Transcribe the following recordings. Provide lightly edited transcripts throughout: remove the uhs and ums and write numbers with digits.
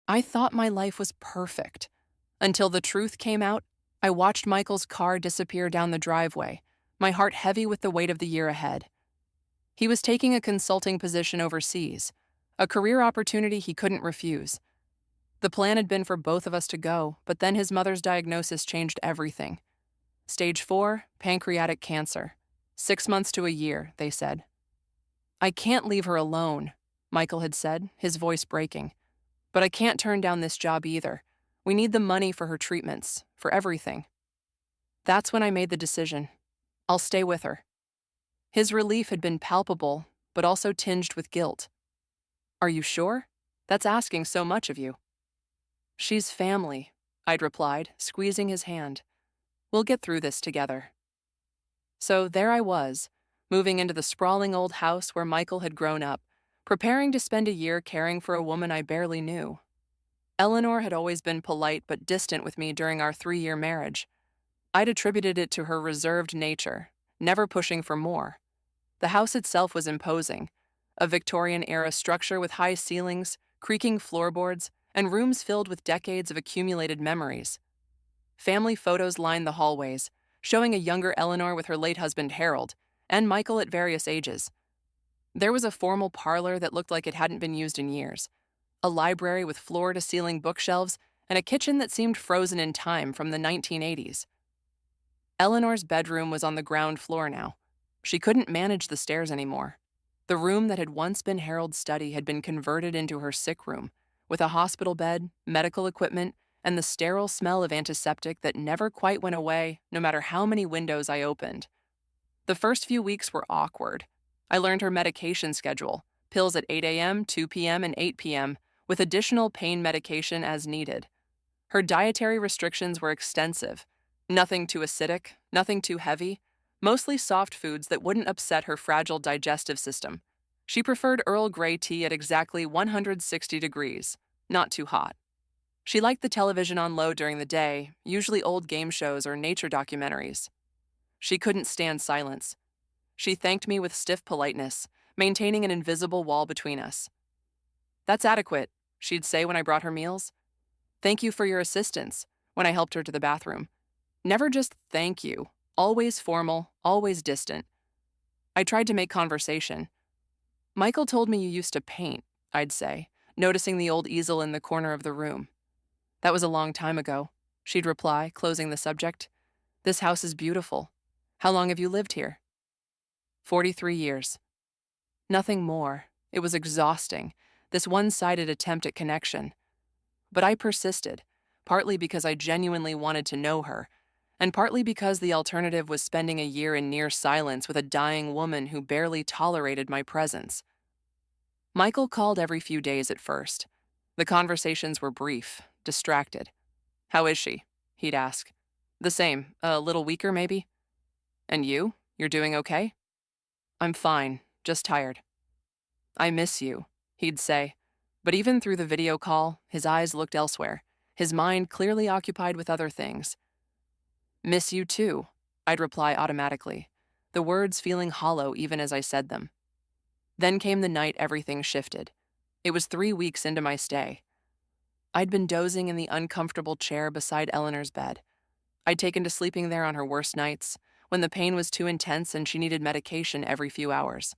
I thought my life was perfect. Until the truth came out, I watched Michael's car disappear down the driveway, my heart heavy with the weight of the year ahead. He was taking a consulting position overseas, a career opportunity he couldn't refuse. The plan had been for both of us to go, but then his mother's diagnosis changed everything. Stage 4, pancreatic cancer. 6 months to a year, they said. I can't leave her alone, Michael had said, his voice breaking. But I can't turn down this job either. We need the money for her treatments, for everything. That's when I made the decision. I'll stay with her. His relief had been palpable, but also tinged with guilt. Are you sure? That's asking so much of you. She's family, I'd replied, squeezing his hand. We'll get through this together. So there I was, moving into the sprawling old house where Michael had grown up, preparing to spend a year caring for a woman I barely knew. Eleanor had always been polite but distant with me during our 3-year marriage. I'd attributed it to her reserved nature, never pushing for more. The house itself was imposing, a Victorian-era structure with high ceilings, creaking floorboards, and rooms filled with decades of accumulated memories. Family photos lined the hallways, showing a younger Eleanor with her late husband Harold, and Michael at various ages. There was a formal parlor that looked like it hadn't been used in years, a library with floor-to-ceiling bookshelves, and a kitchen that seemed frozen in time from the 1980s. Eleanor's bedroom was on the ground floor now. She couldn't manage the stairs anymore. The room that had once been Harold's study had been converted into her sick room, with a hospital bed, medical equipment, and the sterile smell of antiseptic that never quite went away, no matter how many windows I opened. The first few weeks were awkward. I learned her medication schedule, pills at 8 a.m., 2 p.m., and 8 p.m., with additional pain medication as needed. Her dietary restrictions were extensive. Nothing too acidic, nothing too heavy, mostly soft foods that wouldn't upset her fragile digestive system. She preferred Earl Grey tea at exactly 160 degrees, not too hot. She liked the television on low during the day, usually old game shows or nature documentaries. She couldn't stand silence. She thanked me with stiff politeness, maintaining an invisible wall between us. That's adequate, she'd say when I brought her meals. Thank you for your assistance, when I helped her to the bathroom. Never just thank you, always formal, always distant. I tried to make conversation. Michael told me you used to paint, I'd say, noticing the old easel in the corner of the room. That was a long time ago, she'd reply, closing the subject. This house is beautiful. How long have you lived here? 43 years. Nothing more. It was exhausting, this one-sided attempt at connection. But I persisted, partly because I genuinely wanted to know her, and partly because the alternative was spending a year in near silence with a dying woman who barely tolerated my presence. Michael called every few days at first. The conversations were brief, distracted. How is she? He'd ask. The same, a little weaker maybe? And you? You're doing okay? I'm fine, just tired. I miss you, he'd say. But even through the video call, his eyes looked elsewhere, his mind clearly occupied with other things. Miss you too, I'd reply automatically, the words feeling hollow even as I said them. Then came the night everything shifted. It was 3 weeks into my stay. I'd been dozing in the uncomfortable chair beside Eleanor's bed. I'd taken to sleeping there on her worst nights, when the pain was too intense and she needed medication every few hours.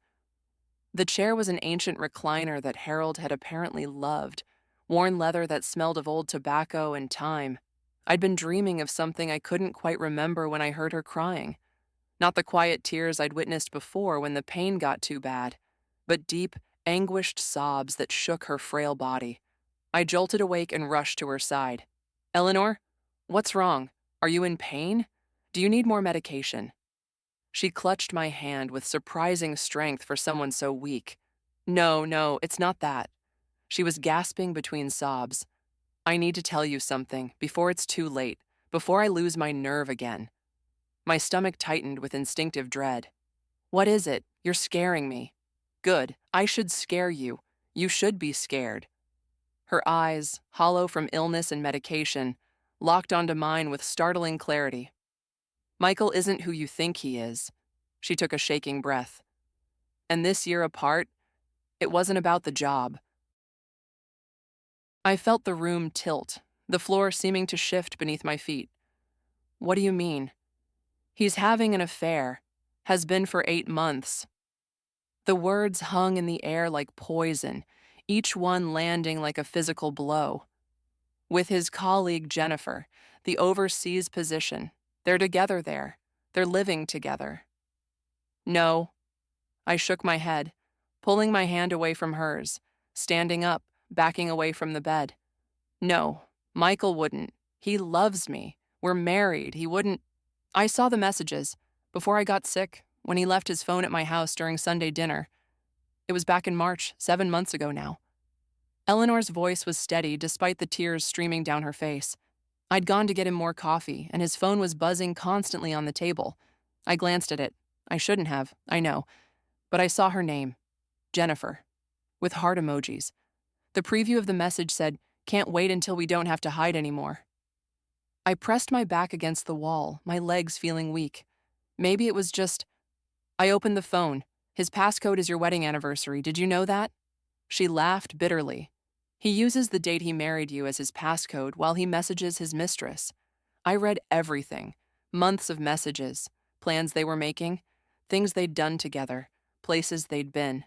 The chair was an ancient recliner that Harold had apparently loved, worn leather that smelled of old tobacco and thyme. I'd been dreaming of something I couldn't quite remember when I heard her crying. Not the quiet tears I'd witnessed before when the pain got too bad, but deep, anguished sobs that shook her frail body. I jolted awake and rushed to her side. Eleanor, what's wrong? Are you in pain? Do you need more medication? She clutched my hand with surprising strength for someone so weak. No, it's not that. She was gasping between sobs. I need to tell you something before it's too late, before I lose my nerve again. My stomach tightened with instinctive dread. What is it? You're scaring me. Good, I should scare you. You should be scared. Her eyes, hollow from illness and medication, locked onto mine with startling clarity. Michael isn't who you think he is. She took a shaking breath. And this year apart, it wasn't about the job. I felt the room tilt, the floor seeming to shift beneath my feet. What do you mean? He's having an affair. Has been for 8 months. The words hung in the air like poison, each one landing like a physical blow. With his colleague Jennifer, the overseas position, they're together there. They're living together. No. I shook my head, pulling my hand away from hers, standing up, backing away from the bed. No, Michael wouldn't. He loves me. We're married. He wouldn't. I saw the messages. Before I got sick, when he left his phone at my house during Sunday dinner. It was back in March, 7 months ago now. Eleanor's voice was steady despite the tears streaming down her face. I'd gone to get him more coffee, and his phone was buzzing constantly on the table. I glanced at it. I shouldn't have, I know. But I saw her name, Jennifer, with heart emojis. The preview of the message said, "Can't wait until we don't have to hide anymore." I pressed my back against the wall, my legs feeling weak. Maybe it was just... I opened the phone. His passcode is your wedding anniversary. Did you know that? She laughed bitterly. He uses the date he married you as his passcode while he messages his mistress. I read everything. Months of messages, plans they were making, things they'd done together, places they'd been.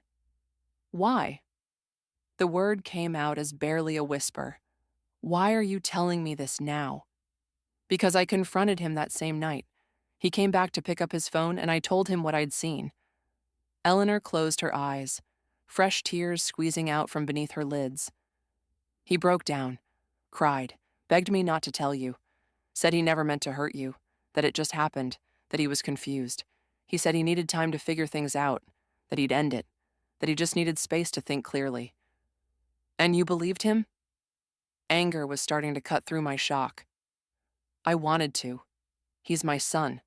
Why? The word came out as barely a whisper. Why are you telling me this now? Because I confronted him that same night. He came back to pick up his phone, and I told him what I'd seen. Eleanor closed her eyes, fresh tears squeezing out from beneath her lids. He broke down, cried, begged me not to tell you, said he never meant to hurt you, that it just happened, that he was confused. He said he needed time to figure things out, that he'd end it, that he just needed space to think clearly. And you believed him? Anger was starting to cut through my shock. I wanted to. He's my son.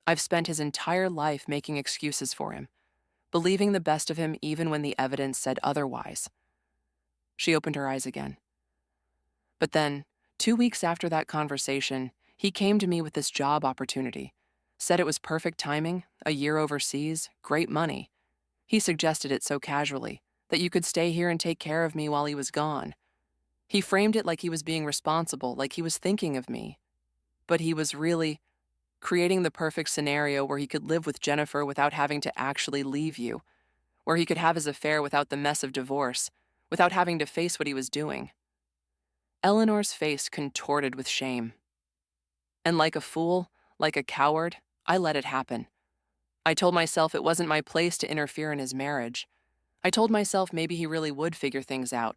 I've spent his entire life making excuses for him, believing the best of him even when the evidence said otherwise. She opened her eyes again. But then, 2 weeks after that conversation, he came to me with this job opportunity, said it was perfect timing, a year overseas, great money. He suggested it so casually, that you could stay here and take care of me while he was gone. He framed it like he was being responsible, like he was thinking of me. But he was really creating the perfect scenario where he could live with Jennifer without having to actually leave you, where he could have his affair without the mess of divorce, without having to face what he was doing. Eleanor's face contorted with shame. And like a fool, like a coward, I let it happen. I told myself it wasn't my place to interfere in his marriage. I told myself maybe he really would figure things out.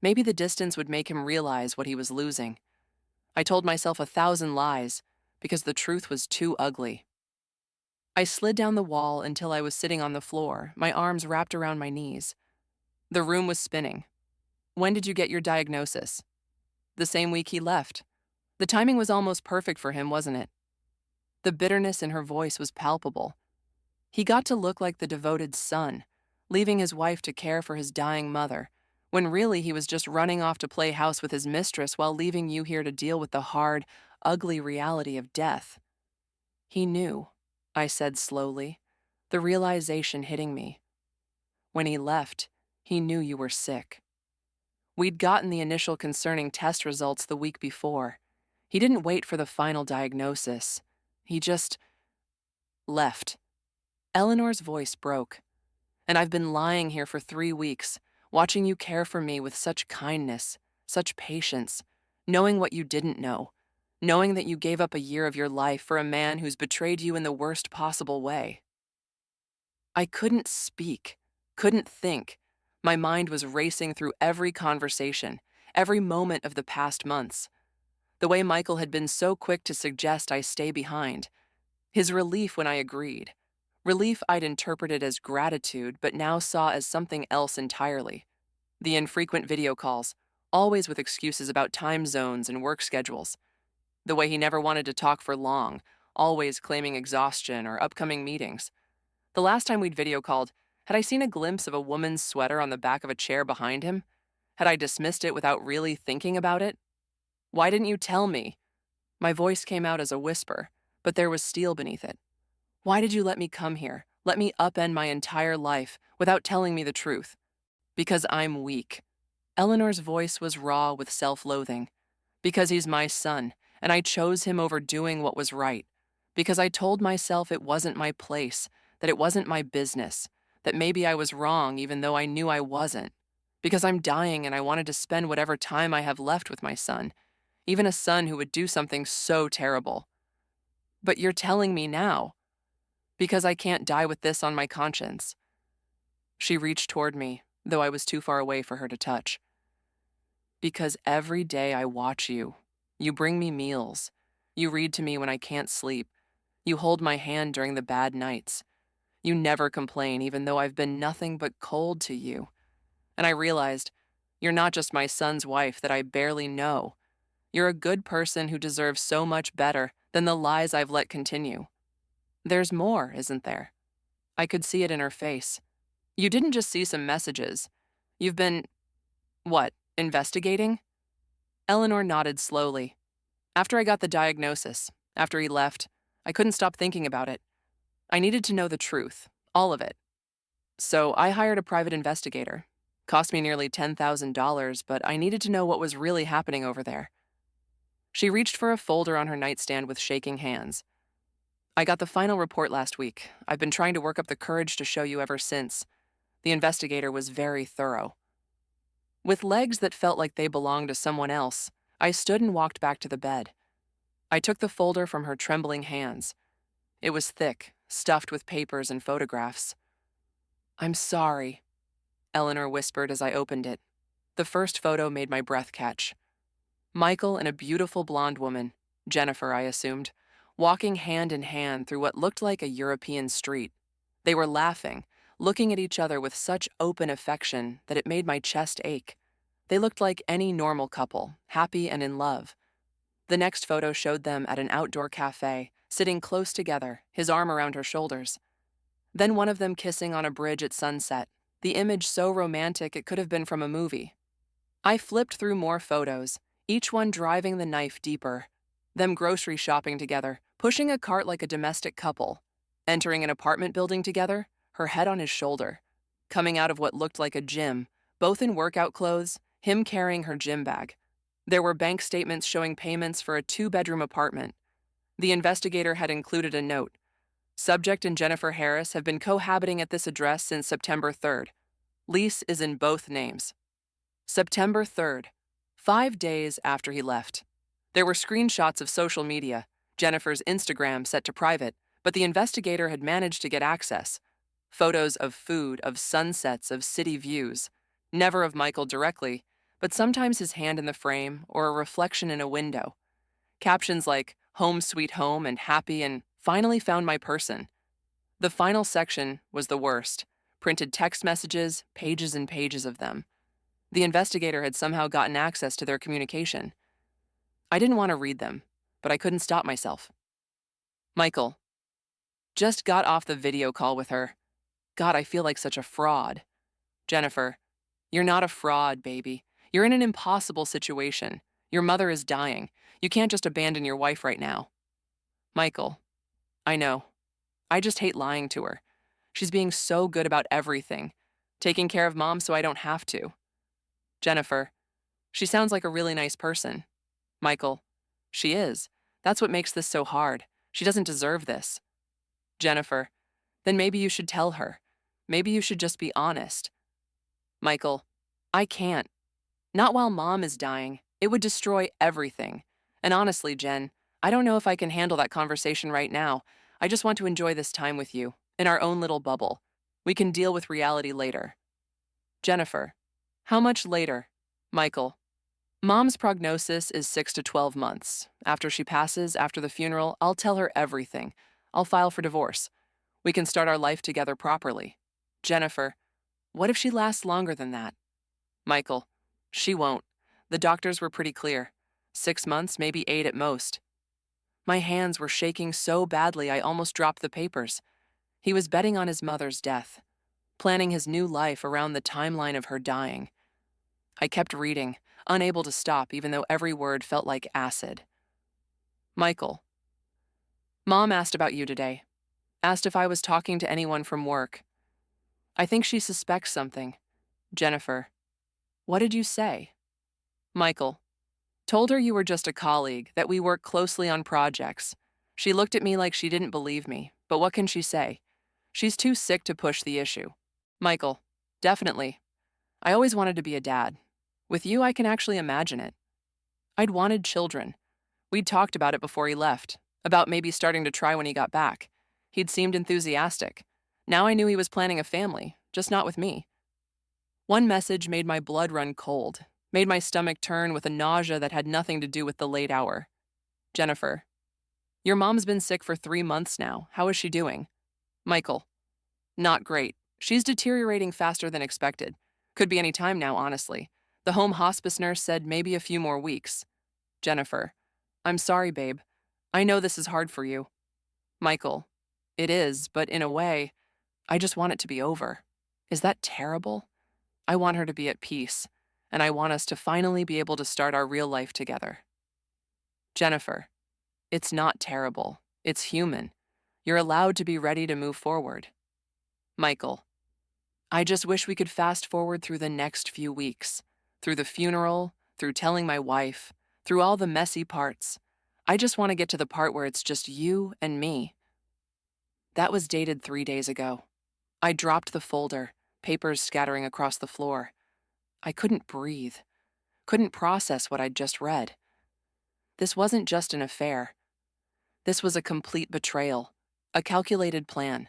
Maybe the distance would make him realize what he was losing. I told myself 1,000 lies, because the truth was too ugly. I slid down the wall until I was sitting on the floor, my arms wrapped around my knees. The room was spinning. When did you get your diagnosis? The same week he left. The timing was almost perfect for him, wasn't it? The bitterness in her voice was palpable. He got to look like the devoted son, leaving his wife to care for his dying mother, when really he was just running off to play house with his mistress while leaving you here to deal with the hard, ugly reality of death. He knew, I said slowly, the realization hitting me. When he left, he knew you were sick. We'd gotten the initial concerning test results the week before. He didn't wait for the final diagnosis. He just left. Eleanor's voice broke. And I've been lying here for 3 weeks, watching you care for me with such kindness, such patience, knowing what you didn't know, knowing that you gave up a year of your life for a man who's betrayed you in the worst possible way. I couldn't speak, couldn't think. My mind was racing through every conversation, every moment of the past months. The way Michael had been so quick to suggest I stay behind. His relief when I agreed. Relief I'd interpreted as gratitude, but now saw as something else entirely. The infrequent video calls, always with excuses about time zones and work schedules. The way he never wanted to talk for long, always claiming exhaustion or upcoming meetings. The last time we'd video called, had I seen a glimpse of a woman's sweater on the back of a chair behind him? Had I dismissed it without really thinking about it? Why didn't you tell me? My voice came out as a whisper, but there was steel beneath it. Why did you let me come here, let me upend my entire life without telling me the truth? Because I'm weak. Eleanor's voice was raw with self-loathing. Because he's my son, and I chose him over doing what was right. Because I told myself it wasn't my place, that it wasn't my business, that maybe I was wrong even though I knew I wasn't. Because I'm dying and I wanted to spend whatever time I have left with my son, even a son who would do something so terrible. But you're telling me now, because I can't die with this on my conscience. She reached toward me, though I was too far away for her to touch. Because every day I watch you. You bring me meals. You read to me when I can't sleep. You hold my hand during the bad nights. You never complain, even though I've been nothing but cold to you. And I realized, you're not just my son's wife that I barely know. You're a good person who deserves so much better than the lies I've let continue. There's more, isn't there? I could see it in her face. You didn't just see some messages. You've been, what, investigating? Eleanor nodded slowly. After I got the diagnosis, after he left, I couldn't stop thinking about it. I needed to know the truth, all of it. So I hired a private investigator. Cost me nearly $10,000, but I needed to know what was really happening over there. She reached for a folder on her nightstand with shaking hands. I got the final report last week. I've been trying to work up the courage to show you ever since. The investigator was very thorough. With legs that felt like they belonged to someone else, I stood and walked back to the bed. I took the folder from her trembling hands. It was thick, stuffed with papers and photographs. "I'm sorry," Eleanor whispered as I opened it. The first photo made my breath catch. Michael and a beautiful blonde woman, Jennifer, I assumed, walking hand in hand through what looked like a European street. They were laughing, looking at each other with such open affection that it made my chest ache. They looked like any normal couple, happy and in love. The next photo showed them at an outdoor cafe, sitting close together, his arm around her shoulders. Then one of them kissing on a bridge at sunset, the image so romantic it could have been from a movie. I flipped through more photos, each one driving the knife deeper. Them grocery shopping together, pushing a cart like a domestic couple, entering an apartment building together, her head on his shoulder, coming out of what looked like a gym, both in workout clothes, him carrying her gym bag. There were bank statements showing payments for a 2-bedroom apartment. The investigator had included a note. Subject and Jennifer Harris have been cohabiting at this address since September 3rd. Lease is in both names. September 3rd, 5 days after he left. There were screenshots of social media, Jennifer's Instagram set to private, but the investigator had managed to get access. Photos of food, of sunsets, of city views. Never of Michael directly, but sometimes his hand in the frame or a reflection in a window. Captions like, "Home sweet home" and "Happy" and "Finally found my person." The final section was the worst. Printed text messages, pages and pages of them. The investigator had somehow gotten access to their communication. I didn't want to read them, but I couldn't stop myself. Michael. Just got off the video call with her. God, I feel like such a fraud. Jennifer. You're not a fraud, baby. You're in an impossible situation. Your mother is dying. You can't just abandon your wife right now. Michael. I know. I just hate lying to her. She's being so good about everything. Taking care of Mom so I don't have to. Jennifer. She sounds like a really nice person. Michael. She is. That's what makes this so hard. She doesn't deserve this. Jennifer. Then maybe you should tell her. Maybe you should just be honest. Michael. I can't. Not while Mom is dying. It would destroy everything. And honestly, Jen, I don't know if I can handle that conversation right now. I just want to enjoy this time with you, in our own little bubble. We can deal with reality later. Jennifer. How much later? Michael. Mom's prognosis is 6 to 12 months. After she passes, after the funeral, I'll tell her everything. I'll file for divorce. We can start our life together properly. Jennifer. What if she lasts longer than that? Michael. She won't. The doctors were pretty clear. 6 months, maybe 8 at most. My hands were shaking so badly I almost dropped the papers. He was betting on his mother's death, planning his new life around the timeline of her dying. I kept reading, unable to stop even though every word felt like acid. Michael. Mom asked about you today. Asked if I was talking to anyone from work. I think she suspects something. Jennifer. What did you say? Michael, told her you were just a colleague, that we work closely on projects. She looked at me like she didn't believe me, but what can she say? She's too sick to push the issue. Michael, definitely. I always wanted to be a dad. With you, I can actually imagine it. I'd wanted children. We'd talked about it before he left, about maybe starting to try when he got back. He'd seemed enthusiastic. Now I knew he was planning a family, just not with me. One message made my blood run cold, made my stomach turn with a nausea that had nothing to do with the late hour. Jennifer, your mom's been sick for 3 months now. How is she doing? Michael, not great. She's deteriorating faster than expected. Could be any time now, honestly. The home hospice nurse said maybe a few more weeks. Jennifer, I'm sorry, babe. I know this is hard for you. Michael, it is, but in a way, I just want it to be over. Is that terrible? I want her to be at peace, and I want us to finally be able to start our real life together. Jennifer, it's not terrible. It's human. You're allowed to be ready to move forward. Michael, I just wish we could fast forward through the next few weeks, through the funeral, through telling my wife, through all the messy parts. I just want to get to the part where it's just you and me. That was dated 3 days ago. I dropped the folder, papers scattering across the floor. I couldn't breathe, couldn't process what I'd just read. This wasn't just an affair. This was a complete betrayal, a calculated plan,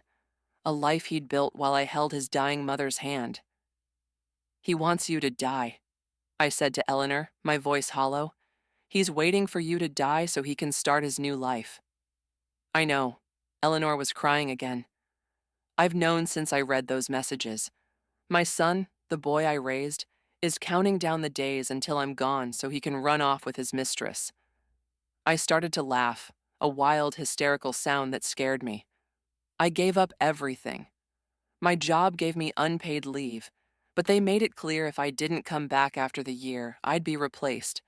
a life he'd built while I held his dying mother's hand. He wants you to die, I said to Eleanor, my voice hollow. He's waiting for you to die so he can start his new life. I know. Eleanor was crying again. I've known since I read those messages. My son, the boy I raised, is counting down the days until I'm gone so he can run off with his mistress. I started to laugh, a wild, hysterical sound that scared me. I gave up everything. My job gave me unpaid leave, but they made it clear if I didn't come back after the year, I'd be replaced.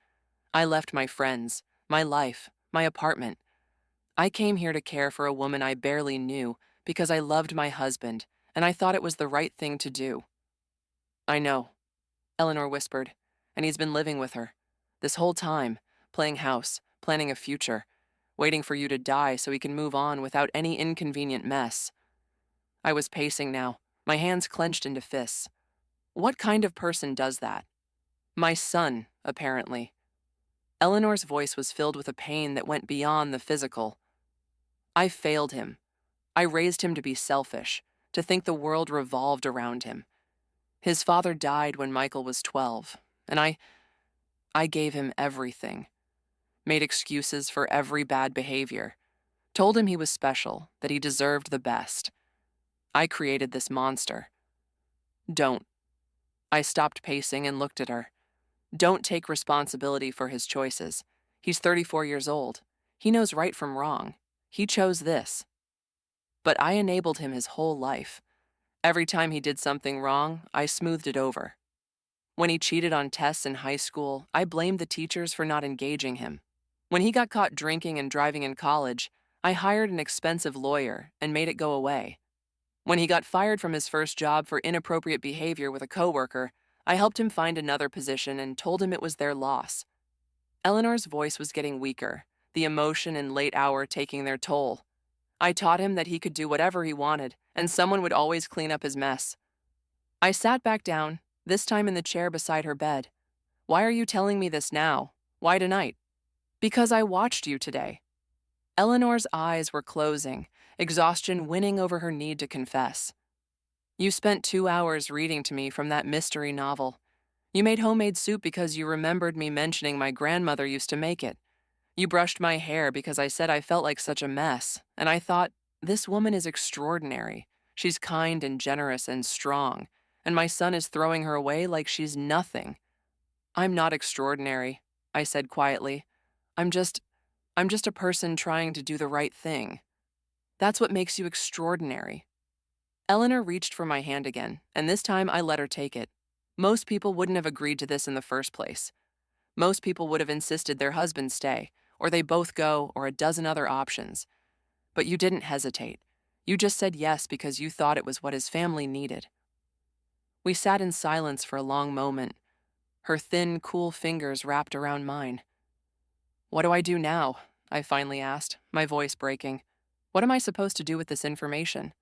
I left my friends, my life, my apartment. I came here to care for a woman I barely knew because I loved my husband, and I thought it was the right thing to do. I know, Eleanor whispered, and he's been living with her. This whole time, playing house, planning a future, waiting for you to die so he can move on without any inconvenient mess. I was pacing now, my hands clenched into fists. What kind of person does that? My son, apparently. Eleanor's voice was filled with a pain that went beyond the physical. I failed him. I raised him to be selfish, to think the world revolved around him. His father died when Michael was 12, and I gave him everything. Made excuses for every bad behavior. Told him he was special, that he deserved the best. I created this monster. Don't. I stopped pacing and looked at her. Don't take responsibility for his choices. He's 34 years old. He knows right from wrong. He chose this. But I enabled him his whole life. Every time he did something wrong, I smoothed it over. When he cheated on tests in high school, I blamed the teachers for not engaging him. When he got caught drinking and driving in college, I hired an expensive lawyer and made it go away. When he got fired from his first job for inappropriate behavior with a coworker, I helped him find another position and told him it was their loss. Eleanor's voice was getting weaker, the emotion and late hour taking their toll. I taught him that he could do whatever he wanted, and someone would always clean up his mess. I sat back down, this time in the chair beside her bed. Why are you telling me this now? Why tonight? Because I watched you today. Eleanor's eyes were closing, exhaustion winning over her need to confess. You spent 2 hours reading to me from that mystery novel. You made homemade soup because you remembered me mentioning my grandmother used to make it. You brushed my hair because I said I felt like such a mess, and I thought, this woman is extraordinary. She's kind and generous and strong, and my son is throwing her away like she's nothing. I'm not extraordinary, I said quietly. I'm just a person trying to do the right thing. That's what makes you extraordinary. Eleanor reached for my hand again, and this time I let her take it. Most people wouldn't have agreed to this in the first place. Most people would have insisted their husband stay, or they both go, or a dozen other options. But you didn't hesitate. You just said yes because you thought it was what his family needed. We sat in silence for a long moment. her thin, cool fingers wrapped around mine. "What do I do now?" I finally asked, my voice breaking. "What am I supposed to do with this information?"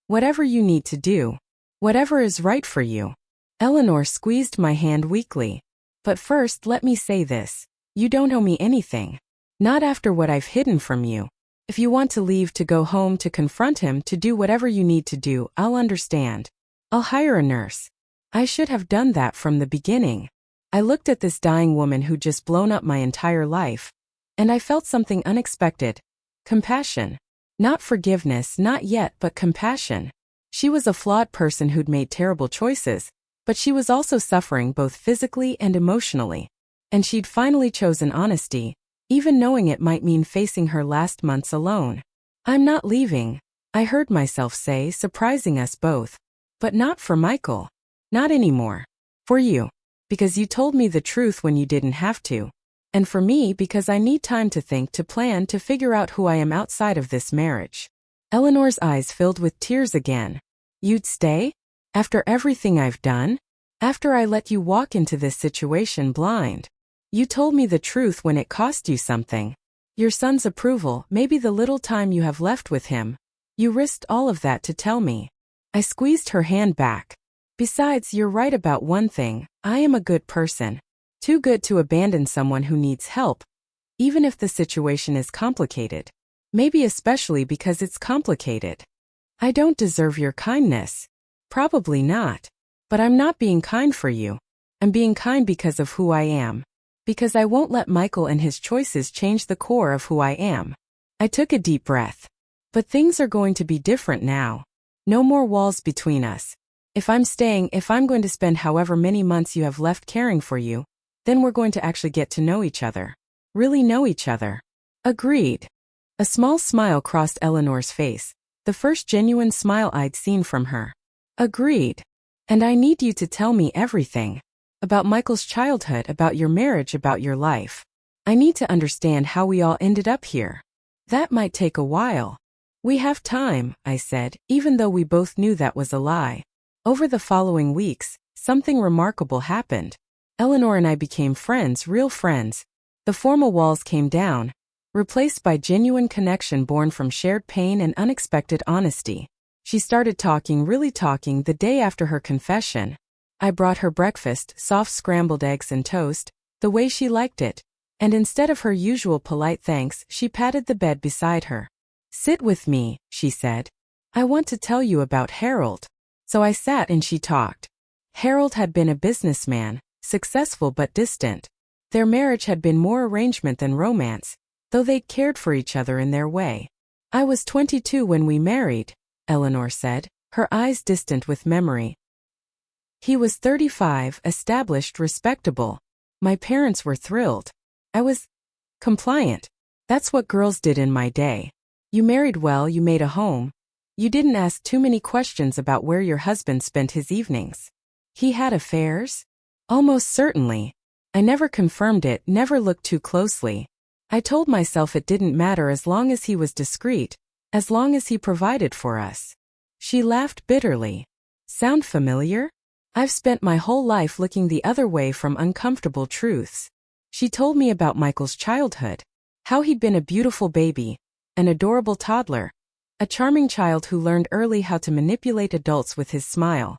Whatever you need to do. Whatever is right for you. Eleanor squeezed my hand weakly. But first, let me say this. You don't owe me anything. Not after what I've hidden from you. If you want to leave, to go home, to confront him, to do whatever you need to do, I'll understand. I'll hire a nurse. I should have done that from the beginning. I looked at this dying woman who'd just blown up my entire life. And I felt something unexpected. Compassion. Not forgiveness, not yet, but compassion. She was a flawed person who'd made terrible choices, but she was also suffering both physically and emotionally. And she'd finally chosen honesty, even knowing it might mean facing her last months alone. "I'm not leaving," I heard myself say, surprising us both. "But not for Michael. Not anymore. For you. Because you told me the truth when you didn't have to. And for me, because I need time to think, to plan, to figure out who I am outside of this marriage." Eleanor's eyes filled with tears again. "You'd stay? After everything I've done? After I let you walk into this situation blind? You told me the truth when it cost you something. Your son's approval, maybe the little time you have left with him. You risked all of that to tell me." I squeezed her hand back. "Besides, you're right about one thing. I am a good person. Too good to abandon someone who needs help, even if the situation is complicated. Maybe especially because it's complicated. I don't deserve your kindness. Probably not. But I'm not being kind for you. I'm being kind because of who I am. Because I won't let Michael and his choices change the core of who I am." I took a deep breath. "But things are going to be different now. No more walls between us. If I'm staying, if I'm going to spend however many months you have left caring for you, then we're going to actually get to know each other. Really know each other." "Agreed." A small smile crossed Eleanor's face, the first genuine smile I'd seen from her. "Agreed. And I need you to tell me everything. About Michael's childhood, about your marriage, about your life. I need to understand how we all ended up here. That might take a while." "We have time," I said, even though we both knew that was a lie. Over the following weeks, something remarkable happened. Eleanor and I became friends, real friends. The formal walls came down, replaced by genuine connection born from shared pain and unexpected honesty. She started talking, really talking, the day after her confession. I brought her breakfast, soft scrambled eggs and toast, the way she liked it. And instead of her usual polite thanks, she patted the bed beside her. "Sit with me," she said. "I want to tell you about Harold." So I sat and she talked. Harold had been a businessman, successful but distant. Their marriage had been more arrangement than romance, though they'd cared for each other in their way. "I was 22 when we married," Eleanor said, her eyes distant with memory. "He was 35, established, respectable. My parents were thrilled. I was compliant. That's what girls did in my day. You married well, you made a home. You didn't ask too many questions about where your husband spent his evenings. He had affairs?" "Almost certainly. I never confirmed it, never looked too closely. I told myself it didn't matter as long as he was discreet, as long as he provided for us." She laughed bitterly. "Sound familiar? I've spent my whole life looking the other way from uncomfortable truths." She told me about Michael's childhood, how he'd been a beautiful baby, an adorable toddler, a charming child who learned early how to manipulate adults with his smile.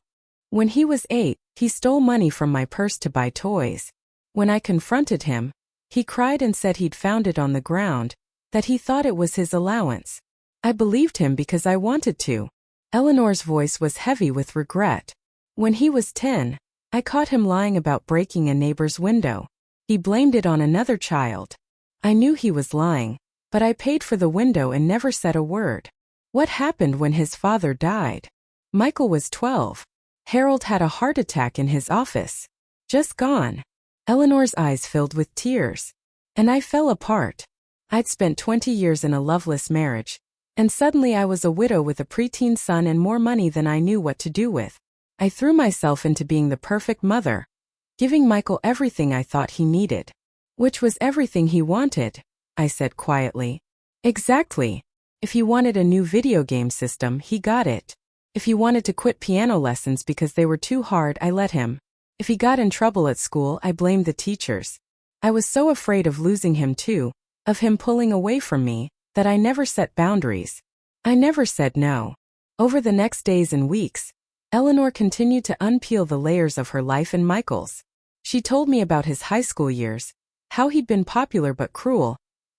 When he was 8, he stole money from my purse to buy toys. When I confronted him, he cried and said he'd found it on the ground, that he thought it was his allowance. I believed him because I wanted to. Eleanor's voice was heavy with regret. When he was 10, I caught him lying about breaking a neighbor's window. He blamed it on another child. I knew he was lying, but I paid for the window and never said a word. What happened when his father died? Michael was 12. Harold had a heart attack in his office. Just gone. Eleanor's eyes filled with tears. And I fell apart. I'd spent 20 years in a loveless marriage, and suddenly I was a widow with a preteen son and more money than I knew what to do with. I threw myself into being the perfect mother, giving Michael everything I thought he needed. Which was everything he wanted, I said quietly. Exactly. If he wanted a new video game system, he got it. If he wanted to quit piano lessons because they were too hard, I let him. If he got in trouble at school, I blamed the teachers. I was so afraid of losing him too, of him pulling away from me, that I never set boundaries. I never said no. Over the next days and weeks, Eleanor continued to unpeel the layers of her life and Michael's. She told me about his high school years, how he'd been popular but cruel,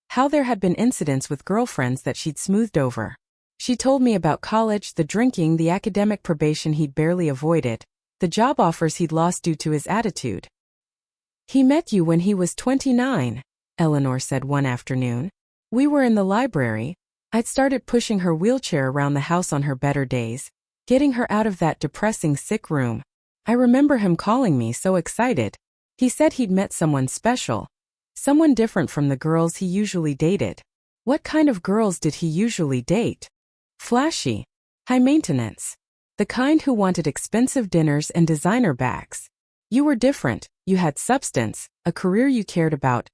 how there had been incidents with girlfriends that she'd smoothed over. She told me about college, the drinking, the academic probation he'd barely avoided, the job offers he'd lost due to his attitude. He met you when he was 29, Eleanor said one afternoon. We were in the library. I'd started pushing her wheelchair around the house on her better days, getting her out of that depressing sick room. I remember him calling me so excited. He said he'd met someone special, someone different from the girls he usually dated. What kind of girls did he usually date? Flashy, high maintenance, the kind who wanted expensive dinners and designer bags. You were different. You had substance, a career you cared about,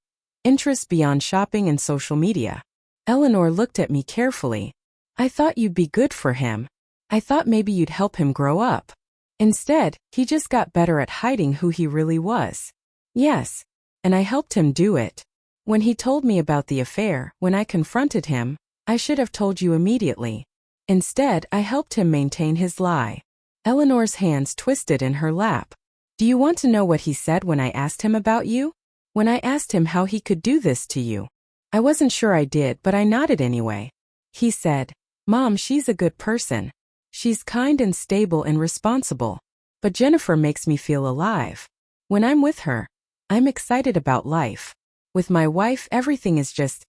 interests beyond shopping and social media. Eleanor looked at me carefully. I thought you'd be good for him. I thought maybe you'd help him grow up. Instead, he just got better at hiding who he really was. Yes, and I helped him do it. When he told me about the affair, when I confronted him, I should have told you immediately. Instead, I helped him maintain his lie. Eleanor's hands twisted in her lap. Do you want to know what he said when I asked him about you? When I asked him how he could do this to you? I wasn't sure I did, but I nodded anyway. He said, Mom, she's a good person. She's kind and stable and responsible. But Jennifer makes me feel alive. When I'm with her, I'm excited about life. With my wife, everything is just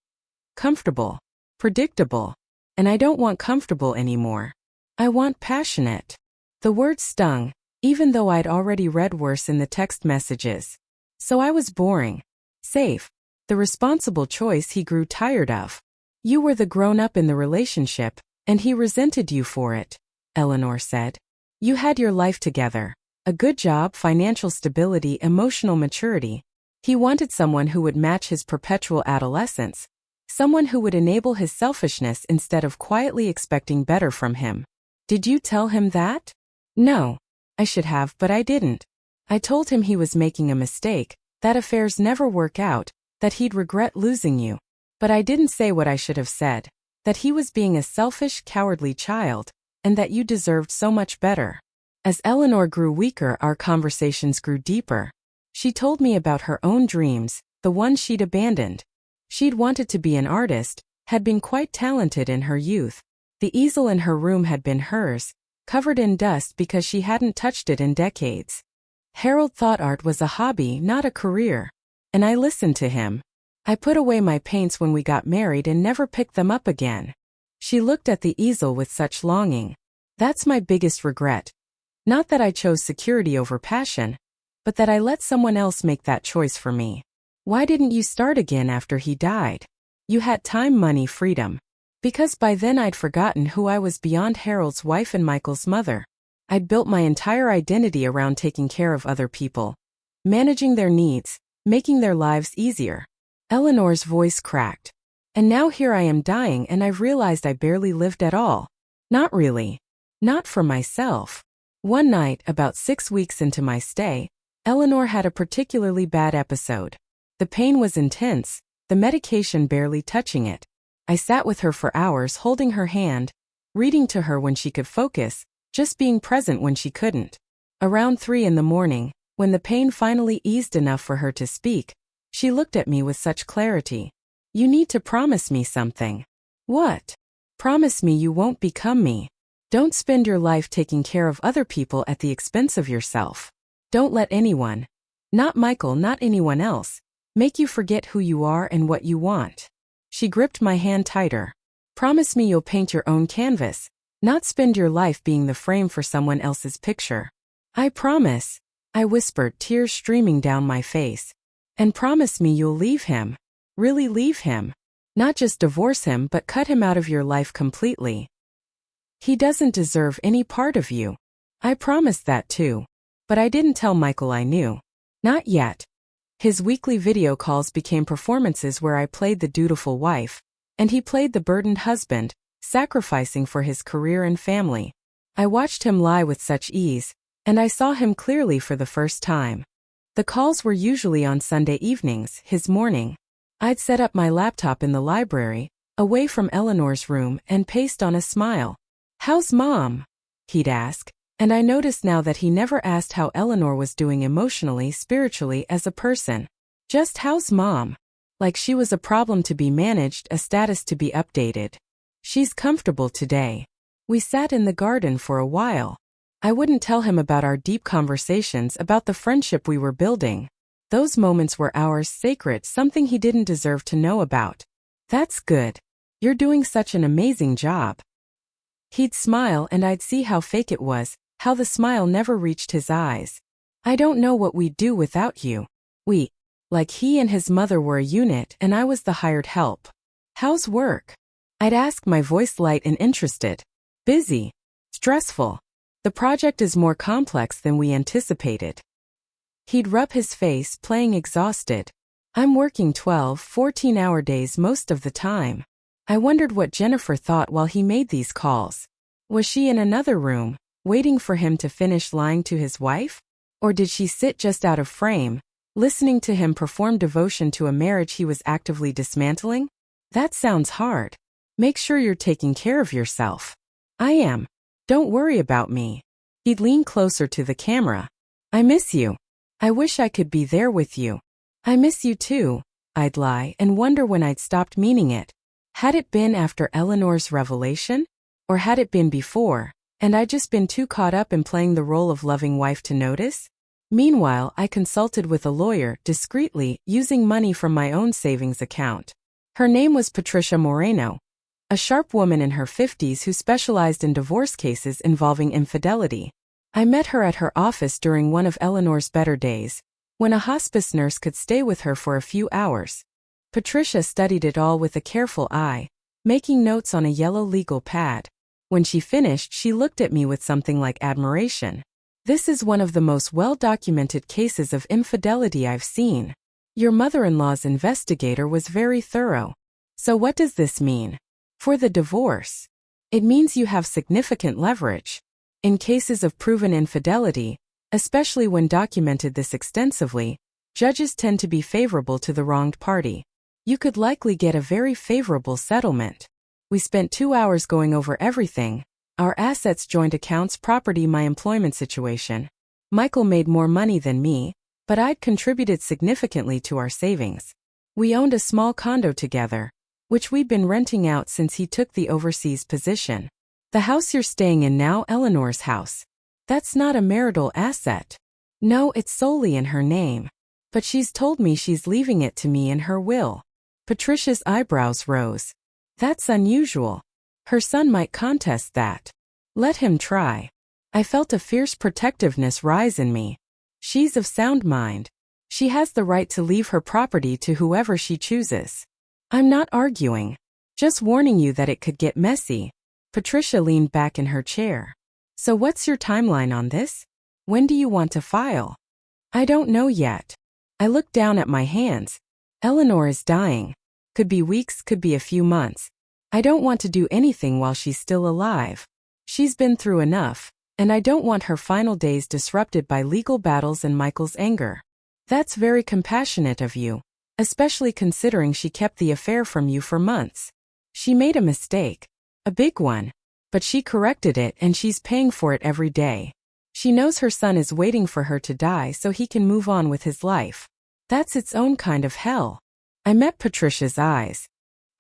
comfortable, predictable. And I don't want comfortable anymore. I want passionate. The word stung, even though I'd already read worse in the text messages. So I was boring. Safe. The responsible choice he grew tired of. You were the grown-up in the relationship, and he resented you for it, Eleanor said. You had your life together. A good job, financial stability, emotional maturity. He wanted someone who would match his perpetual adolescence. Someone who would enable his selfishness instead of quietly expecting better from him. Did you tell him that? No. I should have, but I didn't. I told him he was making a mistake, that affairs never work out, that he'd regret losing you. But I didn't say what I should have said, that he was being a selfish, cowardly child, and that you deserved so much better. As Eleanor grew weaker, our conversations grew deeper. She told me about her own dreams, the ones she'd abandoned. She'd wanted to be an artist, had been quite talented in her youth. The easel in her room had been hers, covered in dust because she hadn't touched it in decades. Harold thought art was a hobby, not a career. And I listened to him. I put away my paints when we got married and never picked them up again. She looked at the easel with such longing. That's my biggest regret. Not that I chose security over passion, but that I let someone else make that choice for me. Why didn't you start again after he died? You had time, money, freedom. Because by then I'd forgotten who I was beyond Harold's wife and Michael's mother. I'd built my entire identity around taking care of other people, managing their needs, making their lives easier. Eleanor's voice cracked. And now here I am dying and I've realized I barely lived at all. Not really. Not for myself. One night, about 6 weeks into my stay, Eleanor had a particularly bad episode. The pain was intense, the medication barely touching it. I sat with her for hours holding her hand, reading to her when she could focus, just being present when she couldn't. Around 3 in the morning, when the pain finally eased enough for her to speak, she looked at me with such clarity. You need to promise me something. What? Promise me you won't become me. Don't spend your life taking care of other people at the expense of yourself. Don't let anyone, not Michael, not anyone else, make you forget who you are and what you want. She gripped my hand tighter. Promise me you'll paint your own canvas, not spend your life being the frame for someone else's picture. I promise, I whispered, tears streaming down my face. And promise me you'll leave him. Really leave him. Not just divorce him but cut him out of your life completely. He doesn't deserve any part of you. I promised that too. But I didn't tell Michael I knew. Not yet. His weekly video calls became performances where I played the dutiful wife, and he played the burdened husband, sacrificing for his career and family. I watched him lie with such ease, and I saw him clearly for the first time. The calls were usually on Sunday evenings, his morning. I'd set up my laptop in the library, away from Eleanor's room, and paste on a smile. "How's Mom?" he'd ask, and I noticed now that he never asked how Eleanor was doing emotionally, spiritually, as a person. Just "How's Mom?" Like she was a problem to be managed, a status to be updated. "She's comfortable today." We sat in the garden for a while. I wouldn't tell him about our deep conversations, about the friendship we were building. Those moments were ours, sacred, something he didn't deserve to know about. "That's good. You're doing such an amazing job." He'd smile and I'd see how fake it was, how the smile never reached his eyes. "I don't know what we'd do without you." Like he and his mother were a unit and I was the hired help. "How's work?" I'd ask, my voice light and interested. "Busy. Stressful. The project is more complex than we anticipated." He'd rub his face, playing exhausted. "I'm working 12, 14-hour days most of the time." I wondered what Jennifer thought while he made these calls. Was she in another room, waiting for him to finish lying to his wife? Or did she sit just out of frame, listening to him perform devotion to a marriage he was actively dismantling? "That sounds hard. Make sure you're taking care of yourself." "I am. Don't worry about me." He'd lean closer to the camera. "I miss you. I wish I could be there with you." "I miss you too," I'd lie and wonder when I'd stopped meaning it. Had it been after Eleanor's revelation? Or had it been before, and I'd just been too caught up in playing the role of loving wife to notice? Meanwhile, I consulted with a lawyer, discreetly, using money from my own savings account. Her name was Patricia Moreno, a sharp woman in her 50s who specialized in divorce cases involving infidelity. I met her at her office during one of Eleanor's better days, when a hospice nurse could stay with her for a few hours. Patricia studied it all with a careful eye, making notes on a yellow legal pad. When she finished, she looked at me with something like admiration. "This is one of the most well-documented cases of infidelity I've seen. Your mother-in-law's investigator was very thorough. So what does this mean for the divorce?" "It means you have significant leverage. In cases of proven infidelity, especially when documented this extensively, judges tend to be favorable to the wronged party. You could likely get a very favorable settlement." We spent 2 hours going over everything: our assets, joint accounts, property, my employment situation. Michael made more money than me, but I'd contributed significantly to our savings. We owned a small condo together, which we'd been renting out since he took the overseas position. "The house you're staying in now, Eleanor's house. That's not a marital asset." "No, it's solely in her name. But she's told me she's leaving it to me in her will." Patricia's eyebrows rose. "That's unusual. Her son might contest that." "Let him try." I felt a fierce protectiveness rise in me. She's of sound mind. She has the right to leave her property to whoever she chooses. "I'm not arguing. Just warning you that it could get messy." Patricia leaned back in her chair. "So what's your timeline on this? When do you want to file?" "I don't know yet." I looked down at my hands. "Eleanor is dying. Could be weeks, could be a few months. I don't want to do anything while she's still alive. She's been through enough, and I don't want her final days disrupted by legal battles and Michael's anger." "That's very compassionate of you, especially considering she kept the affair from you for months." "She made a mistake. A big one. But she corrected it and she's paying for it every day. She knows her son is waiting for her to die so he can move on with his life. That's its own kind of hell." I met Patricia's eyes.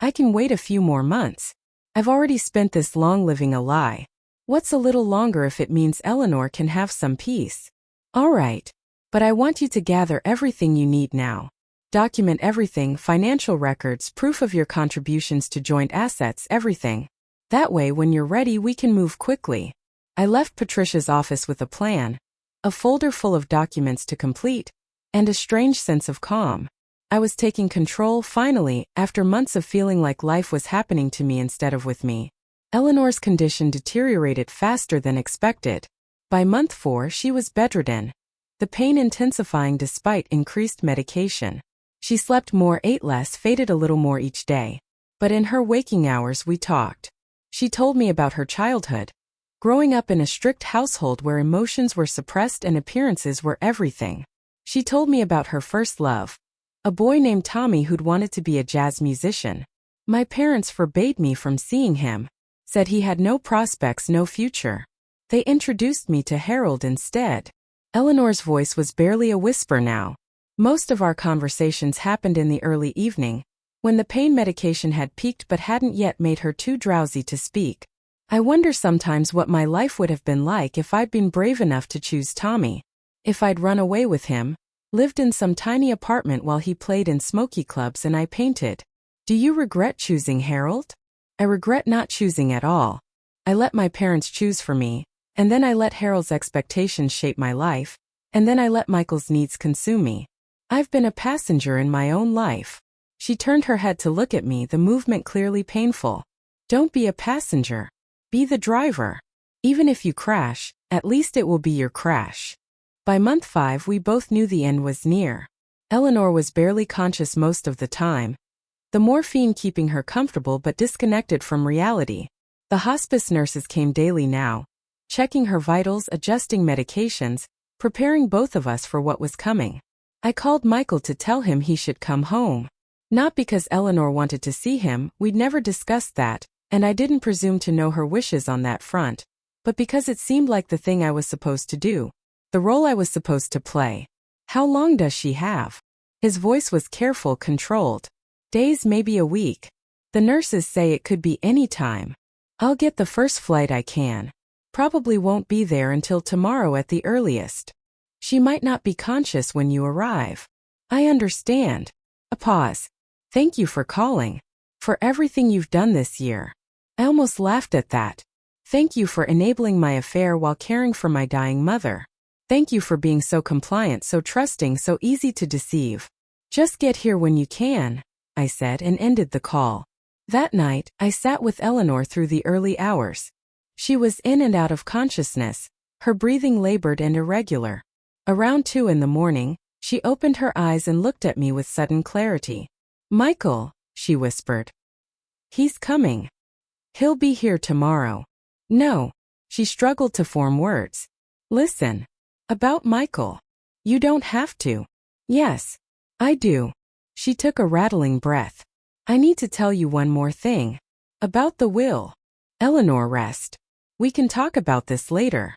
"I can wait a few more months. I've already spent this long living a lie. What's a little longer if it means Eleanor can have some peace?" "All right. But I want you to gather everything you need now. Document everything: financial records, proof of your contributions to joint assets, everything. That way when you're ready we can move quickly." I left Patricia's office with a plan, a folder full of documents to complete, and a strange sense of calm. I was taking control finally, after months of feeling like life was happening to me instead of with me. Eleanor's condition deteriorated faster than expected. By month 4 she was bedridden, the pain intensifying despite increased medication. She slept more, ate less, faded a little more each day. But in her waking hours we talked. She told me about her childhood. growing up in a strict household where emotions were suppressed and appearances were everything. She told me about her first love, a boy named Tommy who'd wanted to be a jazz musician. My parents forbade me from seeing him, said he had no prospects, no future. They introduced me to Harold instead. Eleanor's voice was barely a whisper now. Most of our conversations happened in the early evening, when the pain medication had peaked but hadn't yet made her too drowsy to speak. I wonder sometimes what my life would have been like if I'd been brave enough to choose Tommy. If I'd run away with him, lived in some tiny apartment while he played in smoky clubs and I painted. Do you regret choosing Harold? I regret not choosing at all. I let my parents choose for me, and then I let Harold's expectations shape my life, and then I let Michael's needs consume me. I've been a passenger in my own life. She turned her head to look at me, the movement clearly painful. Don't be a passenger. Be the driver. Even if you crash, at least it will be your crash. By month 5 we both knew the end was near. Eleanor was barely conscious most of the time, the morphine keeping her comfortable but disconnected from reality. The hospice nurses came daily now, checking her vitals, adjusting medications, preparing both of us for what was coming. I called Michael to tell him he should come home. Not because Eleanor wanted to see him, we'd never discussed that, and I didn't presume to know her wishes on that front, but because it seemed like the thing I was supposed to do, the role I was supposed to play. How long does she have? His voice was careful, controlled. Days, maybe a week. The nurses say it could be any time. I'll get the first flight I can. Probably won't be there until tomorrow at the earliest. She might not be conscious when you arrive. I understand. A pause. Thank you for calling. For everything you've done this year. I almost laughed at that. Thank you for enabling my affair while caring for my dying mother. Thank you for being so compliant, so trusting, so easy to deceive. Just get here when you can, I said and ended the call. That night, I sat with Eleanor through the early hours. She was in and out of consciousness, her breathing labored and irregular. Around 2 in the morning, she opened her eyes and looked at me with sudden clarity. Michael, she whispered. He's coming. He'll be here tomorrow. No. She struggled to form words. Listen. About Michael. You don't have to. Yes. I do. She took a rattling breath. I need to tell you one more thing. About the will. Eleanor, rest. We can talk about this later.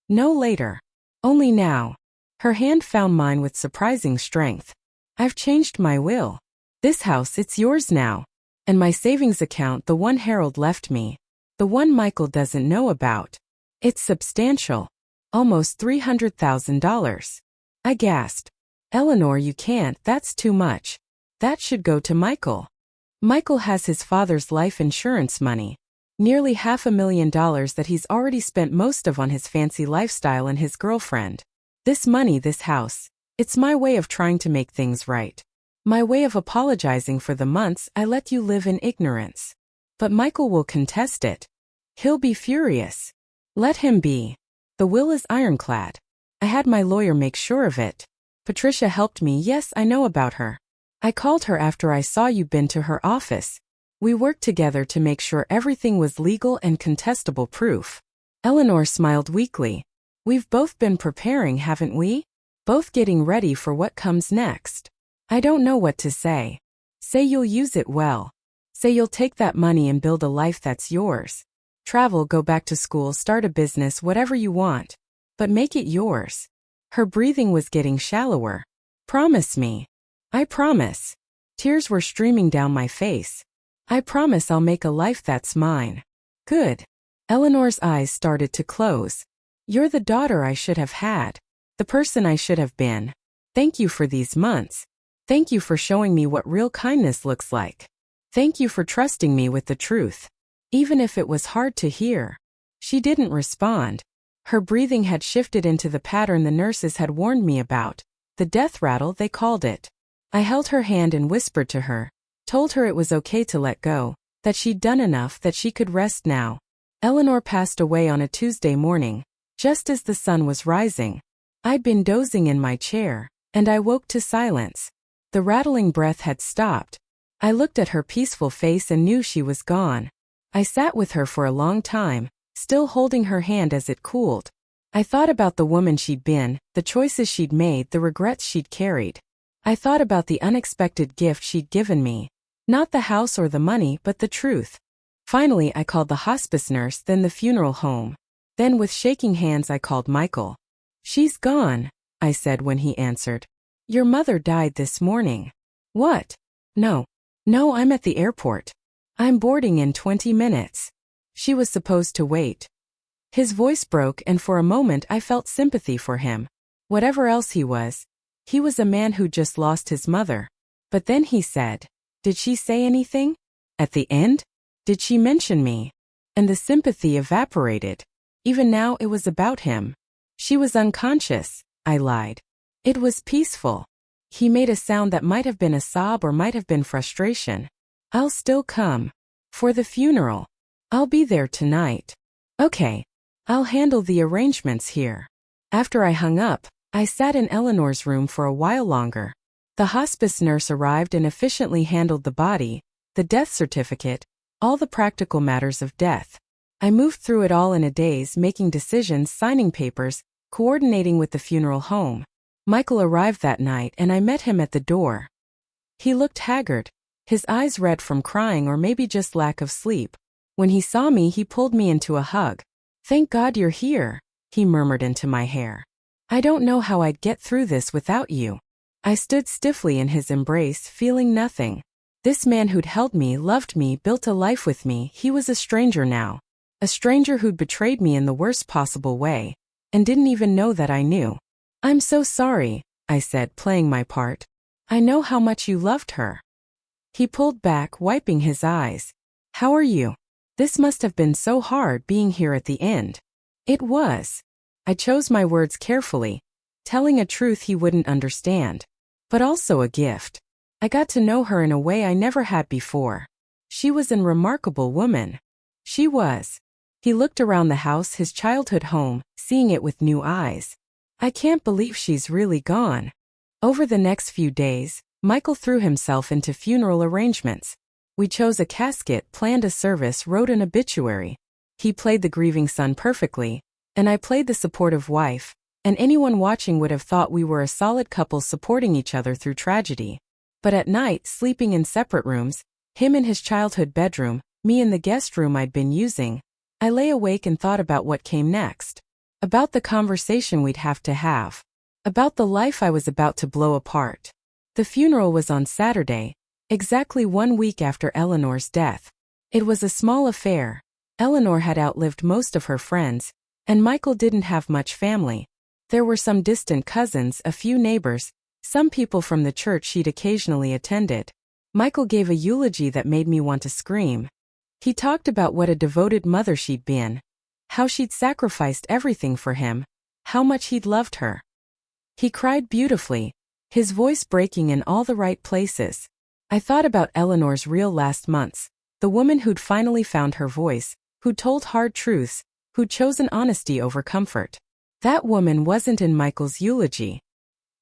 No later. Only now. Her hand found mine with surprising strength. I've changed my will. This house, it's yours now. And my savings account, the one Harold left me. The one Michael doesn't know about. It's substantial. Almost $300,000. I gasped. Eleanor, you can't, that's too much. That should go to Michael. Michael has his father's life insurance money. Nearly $500,000 that he's already spent most of on his fancy lifestyle and his girlfriend. This money, this house. It's my way of trying to make things right. My way of apologizing for the months I let you live in ignorance. But Michael will contest it. He'll be furious. Let him be. The will is ironclad. I had my lawyer make sure of it. Patricia helped me. Yes, I know about her. I called her after I saw you'd been to her office. We worked together to make sure everything was legal and contestable proof. Eleanor smiled weakly. We've both been preparing, haven't we? Both getting ready for what comes next. I don't know what to say. Say you'll use it well. Say you'll take that money and build a life that's yours. Travel, go back to school, start a business, whatever you want. But make it yours. Her breathing was getting shallower. Promise me. I promise. Tears were streaming down my face. I promise I'll make a life that's mine. Good. Eleanor's eyes started to close. You're the daughter I should have had. The person I should have been. Thank you for these months. Thank you for showing me what real kindness looks like. Thank you for trusting me with the truth. Even if it was hard to hear. She didn't respond. Her breathing had shifted into the pattern the nurses had warned me about. The death rattle, they called it. I held her hand and whispered to her. Told her it was okay to let go. That she'd done enough, that she could rest now. Eleanor passed away on a Tuesday morning, just as the sun was rising. I'd been dozing in my chair, and I woke to silence. The rattling breath had stopped. I looked at her peaceful face and knew she was gone. I sat with her for a long time, still holding her hand as it cooled. I thought about the woman she'd been, the choices she'd made, the regrets she'd carried. I thought about the unexpected gift she'd given me. Not the house or the money, but the truth. Finally, I called the hospice nurse, then the funeral home. Then with shaking hands I called Michael. "She's gone," I said when he answered. "Your mother died this morning." "What?" No, I'm at the airport. I'm boarding in 20 minutes. She was supposed to wait." His voice broke, and for a moment I felt sympathy for him. Whatever else he was a man who just lost his mother. But then he said, "Did she say anything? At the end? Did she mention me?" And the sympathy evaporated. Even now it was about him. "She was unconscious," I lied. "It was peaceful." He made a sound that might have been a sob or might have been frustration. "I'll still come. For the funeral. I'll be there tonight." "Okay. I'll handle the arrangements here." After I hung up, I sat in Eleanor's room for a while longer. The hospice nurse arrived and efficiently handled the body, the death certificate, all the practical matters of death. I moved through it all in a daze, making decisions, signing papers, coordinating with the funeral home. Michael arrived that night and I met him at the door. He looked haggard, his eyes red from crying or maybe just lack of sleep. When he saw me, he pulled me into a hug. "Thank God you're here," he murmured into my hair. "I don't know how I'd get through this without you." I stood stiffly in his embrace, feeling nothing. This man who'd held me, loved me, built a life with me, he was a stranger now. A stranger who'd betrayed me in the worst possible way, and didn't even know that I knew. "I'm so sorry," I said, playing my part. "I know how much you loved her." He pulled back, wiping his eyes. "How are you? This must have been so hard being here at the end." It was. I chose my words carefully, telling a truth he wouldn't understand, but also a gift. I got to know her in a way I never had before. She was a remarkable woman. She was. He looked around the house, his childhood home, seeing it with new eyes. "I can't believe she's really gone." Over the next few days, Michael threw himself into funeral arrangements. We chose a casket, planned a service, wrote an obituary. He played the grieving son perfectly, and I played the supportive wife, and anyone watching would have thought we were a solid couple supporting each other through tragedy. But at night, sleeping in separate rooms, him in his childhood bedroom, me in the guest room I'd been using, I lay awake and thought about what came next. About the conversation we'd have to have. About the life I was about to blow apart. The funeral was on Saturday, exactly 1 week after Eleanor's death. It was a small affair. Eleanor had outlived most of her friends, and Michael didn't have much family. There were some distant cousins, a few neighbors, some people from the church she'd occasionally attended. Michael gave a eulogy that made me want to scream. He talked about what a devoted mother she'd been, how she'd sacrificed everything for him, how much he'd loved her. He cried beautifully, his voice breaking in all the right places. I thought about Eleanor's real last months, the woman who'd finally found her voice, who'd told hard truths, who'd chosen honesty over comfort. That woman wasn't in Michael's eulogy.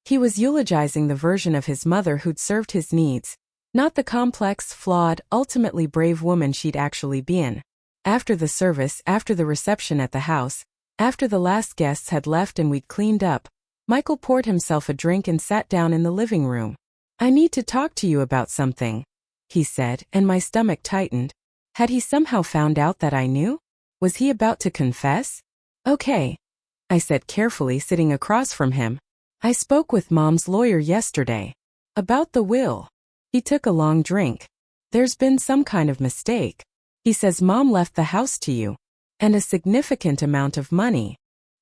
He was eulogizing the version of his mother who'd served his needs, not the complex, flawed, ultimately brave woman she'd actually been. After the service, after the reception at the house, after the last guests had left and we'd cleaned up, Michael poured himself a drink and sat down in the living room. "I need to talk to you about something," he said, and my stomach tightened. Had he somehow found out that I knew? Was he about to confess? "Okay," I said carefully, sitting across from him. "I spoke with Mom's lawyer yesterday. About the will." He took a long drink. "There's been some kind of mistake. He says Mom left the house to you. And a significant amount of money."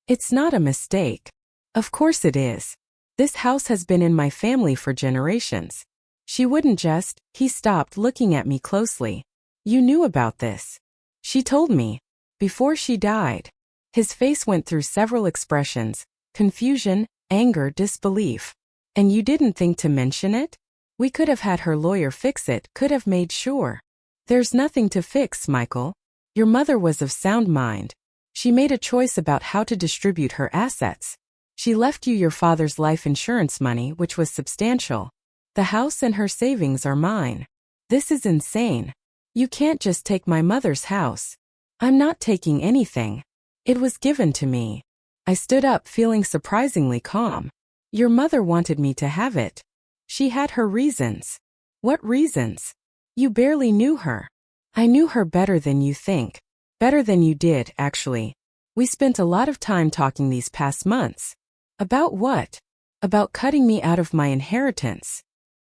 "It's not a mistake." "Of course it is. This house has been in my family for generations. She wouldn't just..." He stopped, looking at me closely. "You knew about this." "She told me. Before she died." His face went through several expressions: confusion, anger, disbelief. "And you didn't think to mention it? We could have had her lawyer fix it, could have made sure." "There's nothing to fix, Michael. Your mother was of sound mind. She made a choice about how to distribute her assets. She left you your father's life insurance money, which was substantial. The house and her savings are mine. This is insane. You can't just take my mother's house." I'm not taking anything. It was given to me. I stood up feeling surprisingly calm. Your mother wanted me to have it. She had her reasons. What reasons? You barely knew her. I knew her better than you think. Better than you did, actually. We spent a lot of time talking these past months. About what? About cutting me out of my inheritance.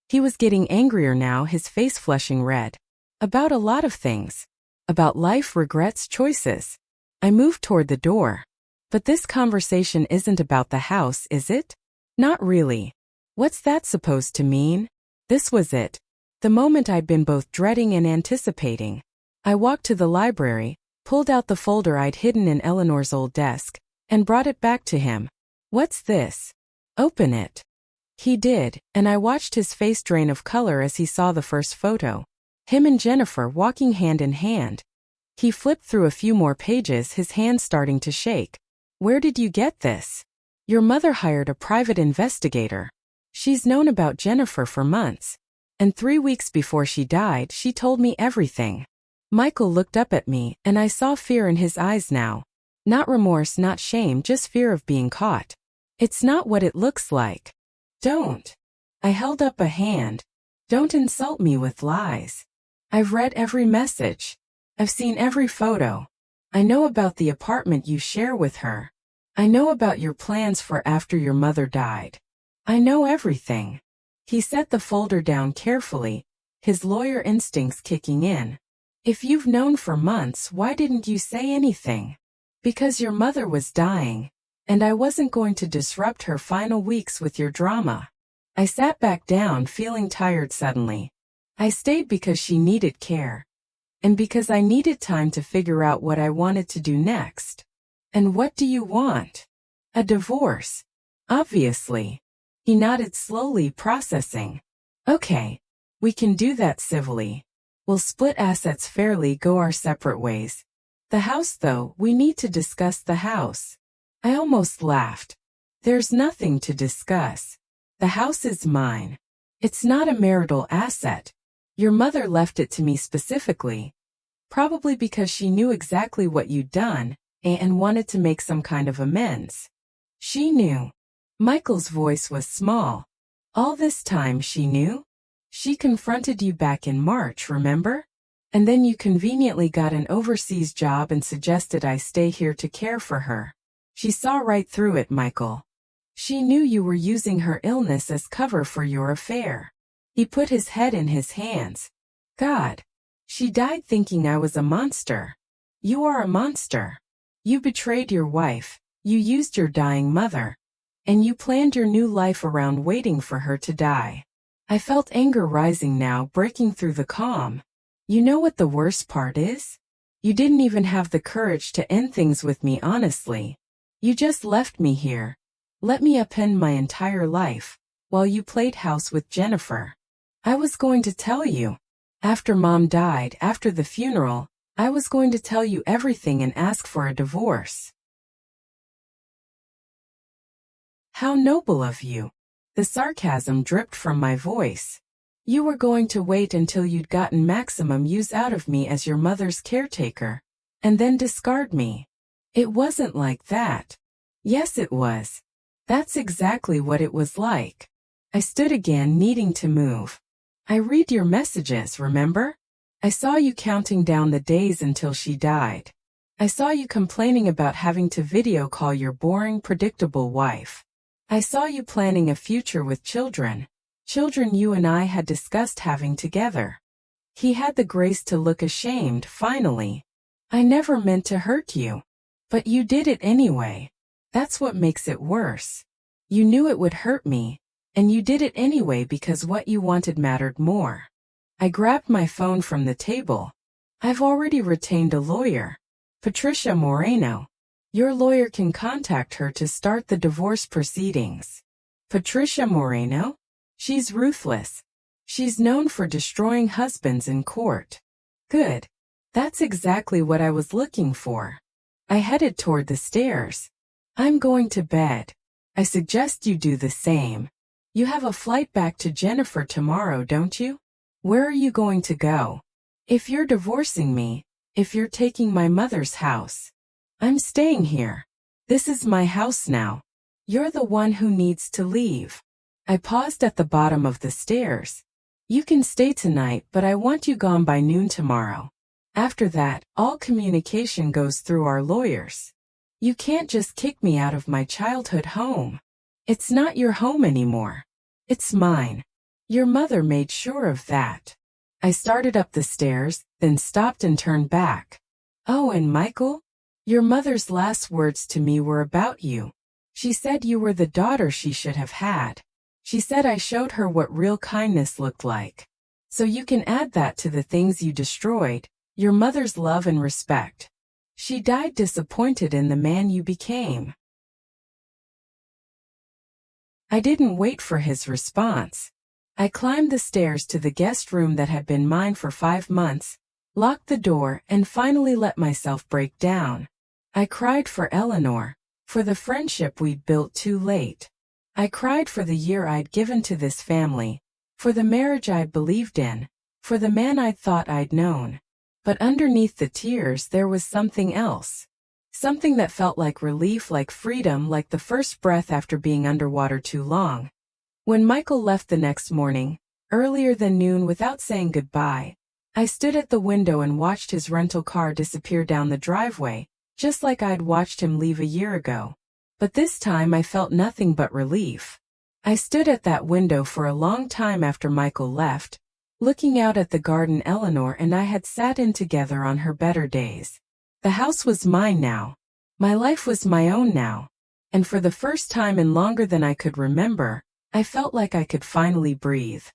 He was getting angrier now, his face flushing red. About a lot of things. About life, regrets, choices. I moved toward the door. But this conversation isn't about the house, is it? Not really. What's that supposed to mean? This was it. The moment I'd been both dreading and anticipating. I walked to the library, pulled out the folder I'd hidden in Eleanor's old desk, and brought it back to him. What's this? Open it. He did, and I watched his face drain of color as he saw the first photo. Him and Jennifer walking hand in hand. He flipped through a few more pages, his hands starting to shake. Where did you get this? Your mother hired a private investigator. She's known about Jennifer for months. And 3 weeks before she died, she told me everything. Michael looked up at me, and I saw fear in his eyes now. Not remorse, not shame, just fear of being caught. It's not what it looks like. Don't. I held up a hand. Don't insult me with lies. I've read every message. I've seen every photo. I know about the apartment you share with her. I know about your plans for after your mother died. I know everything. He set the folder down carefully, his lawyer instincts kicking in. If you've known for months, why didn't you say anything? Because your mother was dying, and I wasn't going to disrupt her final weeks with your drama. I sat back down, feeling tired suddenly. I stayed because she needed care. And because I needed time to figure out what I wanted to do next. And what do you want? A divorce. Obviously. He nodded slowly, processing. Okay. We can do that civilly. We'll split assets fairly, go our separate ways. The house though, we need to discuss the house. I almost laughed. There's nothing to discuss. The house is mine. It's not a marital asset. Your mother left it to me specifically. Probably because she knew exactly what you'd done and wanted to make some kind of amends. She knew. Michael's voice was small. All this time she knew? She confronted you back in March, remember? And then you conveniently got an overseas job and suggested I stay here to care for her. She saw right through it, Michael. She knew you were using her illness as cover for your affair. He put his head in his hands. God. She died thinking I was a monster. You are a monster. You betrayed your wife, you used your dying mother, and you planned your new life around waiting for her to die. I felt anger rising now, breaking through the calm. You know what the worst part is? You didn't even have the courage to end things with me honestly. You just left me here. Let me upend my entire life, while you played house with Jennifer. I was going to tell you. After Mom died, after the funeral, I was going to tell you everything and ask for a divorce. How noble of you. The sarcasm dripped from my voice. You were going to wait until you'd gotten maximum use out of me as your mother's caretaker, and then discard me. It wasn't like that. Yes, it was. That's exactly what it was like. I stood again, needing to move. I read your messages, remember? I saw you counting down the days until she died. I saw you complaining about having to video call your boring, predictable wife. I saw you planning a future with children. Children you and I had discussed having together. He had the grace to look ashamed, finally. I never meant to hurt you. But you did it anyway. That's what makes it worse. You knew it would hurt me, and you did it anyway because what you wanted mattered more. I grabbed my phone from the table. I've already retained a lawyer. Patricia Moreno. Your lawyer can contact her to start the divorce proceedings. Patricia Moreno? She's ruthless. She's known for destroying husbands in court. Good. That's exactly what I was looking for. I headed toward the stairs. I'm going to bed. I suggest you do the same. You have a flight back to Jennifer tomorrow, don't you? Where are you going to go? If you're divorcing me, If you're taking my mother's house, I'm staying here. This is my house now. You're the one who needs to leave. I paused at the bottom of the stairs. You can stay tonight, but I want you gone by noon tomorrow. After that, all communication goes through our lawyers. You can't just kick me out of my childhood home. It's not your home anymore. It's mine. Your mother made sure of that. I started up the stairs, then stopped and turned back. Oh, and Michael? Your mother's last words to me were about you. She said you were the daughter she should have had. She said I showed her what real kindness looked like. So you can add that to the things you destroyed, your mother's love and respect. She died disappointed in the man you became. I didn't wait for his response. I climbed the stairs to the guest room that had been mine for 5 months, locked the door, and finally let myself break down. I cried for Eleanor, for the friendship we'd built too late. I cried for the year I'd given to this family, for the marriage I'd believed in, for the man I'd thought I'd known. But underneath the tears there was something else. Something that felt like relief, like freedom, like the first breath after being underwater too long. When Michael left the next morning, earlier than noon, without saying goodbye, I stood at the window and watched his rental car disappear down the driveway, just like I'd watched him leave a year ago. But this time I felt nothing but relief. I stood at that window for a long time after Michael left, looking out at the garden Eleanor and I had sat in together on her better days. The house was mine now. My life was my own now. And for the first time in longer than I could remember, I felt like I could finally breathe.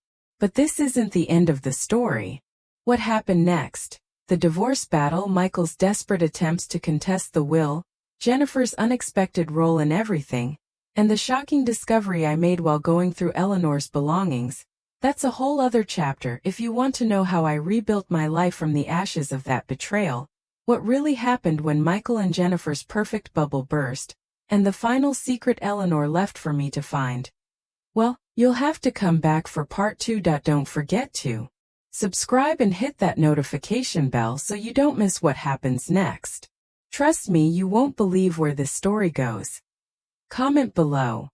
But this isn't the end of the story. What happened next? The divorce battle, Michael's desperate attempts to contest the will, Jennifer's unexpected role in everything, and the shocking discovery I made while going through Eleanor's belongings. That's a whole other chapter. If you want to know how I rebuilt my life from the ashes of that betrayal, what really happened when Michael and Jennifer's perfect bubble burst, and the final secret Eleanor left for me to find, well, you'll have to come back for part 2. Don't forget to subscribe and hit that notification bell so you don't miss what happens next. Trust me, you won't believe where this story goes. Comment below.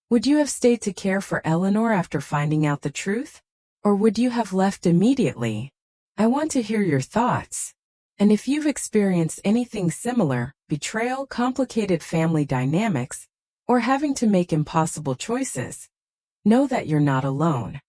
Would you have stayed to care for Eleanor after finding out the truth? Or would you have left immediately? I want to hear your thoughts. And if you've experienced anything similar, betrayal, complicated family dynamics, or having to make impossible choices, know that you're not alone.